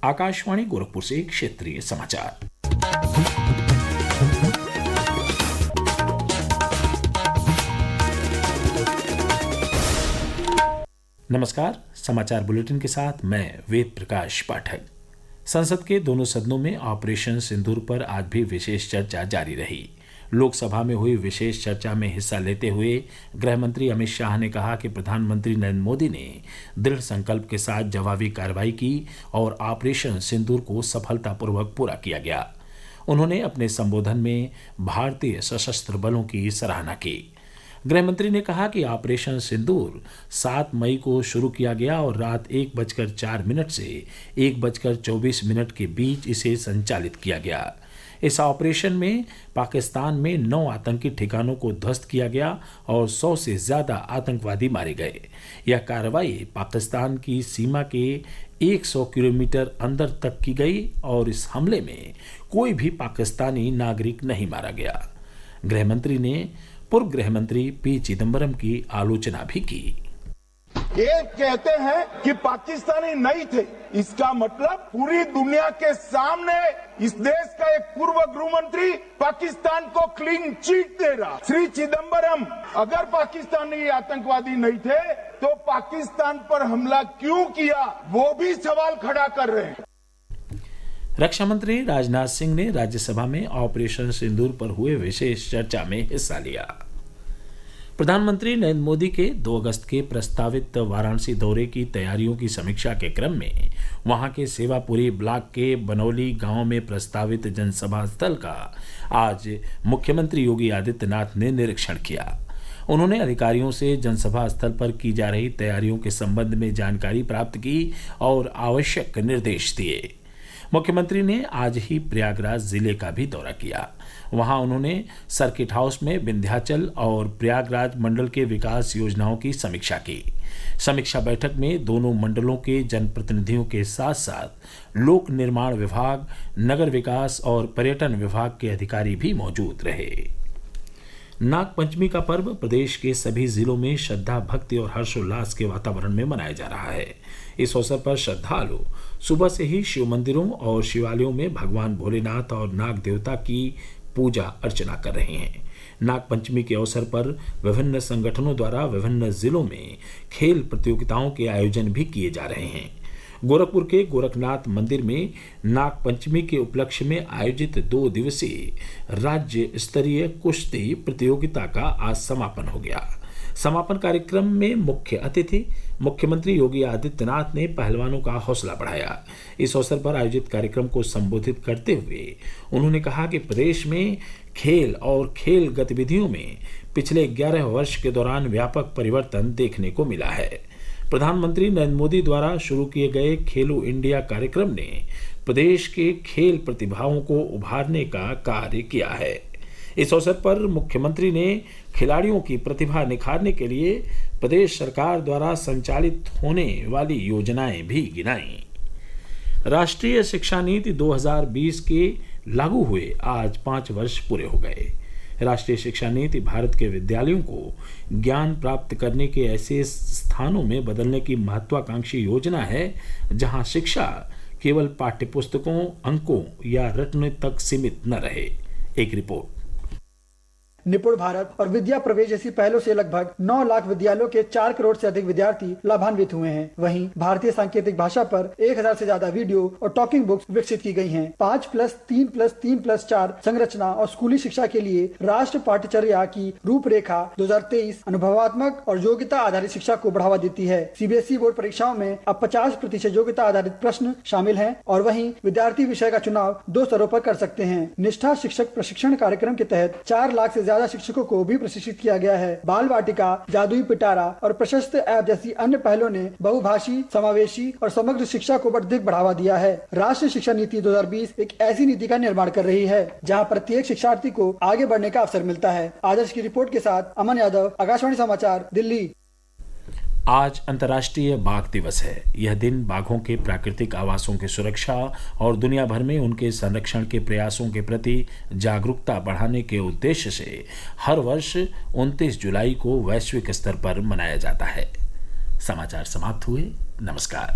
आकाशवाणी गोरखपुर से क्षेत्रीय समाचार। नमस्कार, समाचार बुलेटिन के साथ मैं वेद प्रकाश पाठक। संसद के दोनों सदनों में ऑपरेशन सिंदूर पर आज भी विशेष चर्चा जारी रही। लोकसभा में हुई विशेष चर्चा में हिस्सा लेते हुए गृह मंत्री अमित शाह ने कहा कि प्रधानमंत्री नरेंद्र मोदी ने दृढ़ संकल्प के साथ जवाबी कार्रवाई की और ऑपरेशन सिंदूर को सफलतापूर्वक पूरा किया गया। उन्होंने अपने संबोधन में भारतीय सशस्त्र बलों की सराहना की। गृह मंत्री ने कहा कि ऑपरेशन सिंदूर 7 मई को शुरू किया गया और रात 1:04 से 1:24 के बीच इसे संचालित किया गया। इस ऑपरेशन में पाकिस्तान में 9 आतंकी ठिकानों को ध्वस्त किया गया और 100 से ज्यादा आतंकवादी मारे गए। यह कार्रवाई पाकिस्तान की सीमा के 100 किलोमीटर अंदर तक की गई और इस हमले में कोई भी पाकिस्तानी नागरिक नहीं मारा गया। गृह मंत्री ने पूर्व गृह मंत्री पी चिदम्बरम की आलोचना भी की। ये कहते हैं कि पाकिस्तानी नहीं थे, इसका मतलब पूरी दुनिया के सामने इस देश का एक पूर्व गृह मंत्री पाकिस्तान को क्लीन चिट दे रहा। श्री चिदम्बरम, अगर पाकिस्तानी आतंकवादी नहीं थे तो पाकिस्तान पर हमला क्यों किया, वो भी सवाल खड़ा कर रहे हैं। रक्षा मंत्री राजनाथ सिंह ने राज्यसभा में ऑपरेशन सिंदूर पर हुए विशेष चर्चा में हिस्सा लिया। प्रधानमंत्री नरेंद्र मोदी के 2 अगस्त के प्रस्तावित वाराणसी दौरे की तैयारियों की समीक्षा के क्रम में वहां के सेवापुरी ब्लॉक के बनौली गांव में प्रस्तावित जनसभा स्थल का आज मुख्यमंत्री योगी आदित्यनाथ ने निरीक्षण किया। उन्होंने अधिकारियों से जनसभा स्थल पर की जा रही तैयारियों के संबंध में जानकारी प्राप्त की और आवश्यक निर्देश दिए। मुख्यमंत्री ने आज ही प्रयागराज जिले का भी दौरा किया। वहां उन्होंने सर्किट हाउस में विंध्याचल और प्रयागराज मंडल के विकास योजनाओं की समीक्षा की। समीक्षा बैठक में दोनों मंडलों के जनप्रतिनिधियों के साथ साथ लोक निर्माण विभाग, नगर विकास और पर्यटन विभाग के अधिकारी भी मौजूद रहे। नाग पंचमी का पर्व प्रदेश के सभी जिलों में श्रद्धा, भक्ति और हर्षोल्लास के वातावरण में मनाया जा रहा है। इस अवसर पर श्रद्धालु सुबह से ही शिव मंदिरों और शिवालयों में भगवान भोलेनाथ और नाग देवता की पूजा अर्चना कर रहे हैं। नाग पंचमी के अवसर पर विभिन्न संगठनों द्वारा विभिन्न जिलों में खेल प्रतियोगिताओं के आयोजन भी किए जा रहे हैं। गोरखपुर के गोरखनाथ मंदिर में नाग पंचमी के उपलक्ष्य में आयोजित 2 दिवसीय राज्य स्तरीय कुश्ती प्रतियोगिता का आज समापन हो गया। समापन कार्यक्रम में मुख्य अतिथि मुख्यमंत्री योगी आदित्यनाथ ने पहलवानों का हौसला बढ़ाया। इस अवसर पर आयोजित कार्यक्रम को संबोधित करते हुए उन्होंने कहा कि प्रदेश में खेल और खेल गतिविधियों में पिछले 11 वर्ष के दौरान व्यापक परिवर्तन देखने को मिला है। प्रधानमंत्री नरेंद्र मोदी द्वारा शुरू किए गए खेलो इंडिया कार्यक्रम ने प्रदेश के खेल प्रतिभाओं को उभारने का कार्य किया है। इस अवसर पर मुख्यमंत्री ने खिलाड़ियों की प्रतिभा निखारने के लिए प्रदेश सरकार द्वारा संचालित होने वाली योजनाएं भी गिनाई। राष्ट्रीय शिक्षा नीति 2020 के लागू हुए आज 5 वर्ष पूरे हो गए। राष्ट्रीय शिक्षा नीति भारत के विद्यालयों को ज्ञान प्राप्त करने के ऐसे स्थानों में बदलने की महत्वाकांक्षी योजना है जहां शिक्षा केवल पाठ्यपुस्तकों, अंकों या रटने तक सीमित न रहे। एक रिपोर्ट। निपुण भारत और विद्या प्रवेश जैसी पहलों से लगभग 9 लाख विद्यालयों के 4 करोड़ से अधिक विद्यार्थी लाभान्वित हुए हैं। वहीं भारतीय सांकेतिक भाषा पर 1000 से ज्यादा वीडियो और टॉकिंग बुक्स विकसित की गई हैं। 5+3+3+4 संरचना और स्कूली शिक्षा के लिए राष्ट्र पाठ्यचर्या की रूपरेखा 2023 अनुभवात्मक और योग्यता आधारित शिक्षा को बढ़ावा देती है। सीबीएसई बोर्ड परीक्षाओं में अब 50% योग्यता आधारित प्रश्न शामिल हैं और वहीं विद्यार्थी विषय का चुनाव 2 स्तरों पर कर सकते हैं। निष्ठा शिक्षक प्रशिक्षण कार्यक्रम के तहत 4 लाख से ज्यादा शिक्षकों को भी प्रशिक्षित किया गया है। बाल वाटिका, जादुई पिटारा और प्रशस्त ऐप जैसी अन्य पहलों ने बहुभाषी, समावेशी और समग्र शिक्षा को अधिक बढ़ावा दिया है। राष्ट्रीय शिक्षा नीति 2020 एक ऐसी नीति का निर्माण कर रही है जहां प्रत्येक शिक्षार्थी को आगे बढ़ने का अवसर मिलता है। आदर्श की रिपोर्ट के साथ अमन यादव, आकाशवाणी समाचार, दिल्ली। आज अंतर्राष्ट्रीय बाघ दिवस है। यह दिन बाघों के प्राकृतिक आवासों की सुरक्षा और दुनिया भर में उनके संरक्षण के प्रयासों के प्रति जागरूकता बढ़ाने के उद्देश्य से हर वर्ष 29 जुलाई को वैश्विक स्तर पर मनाया जाता है। समाचार समाप्त हुए। नमस्कार।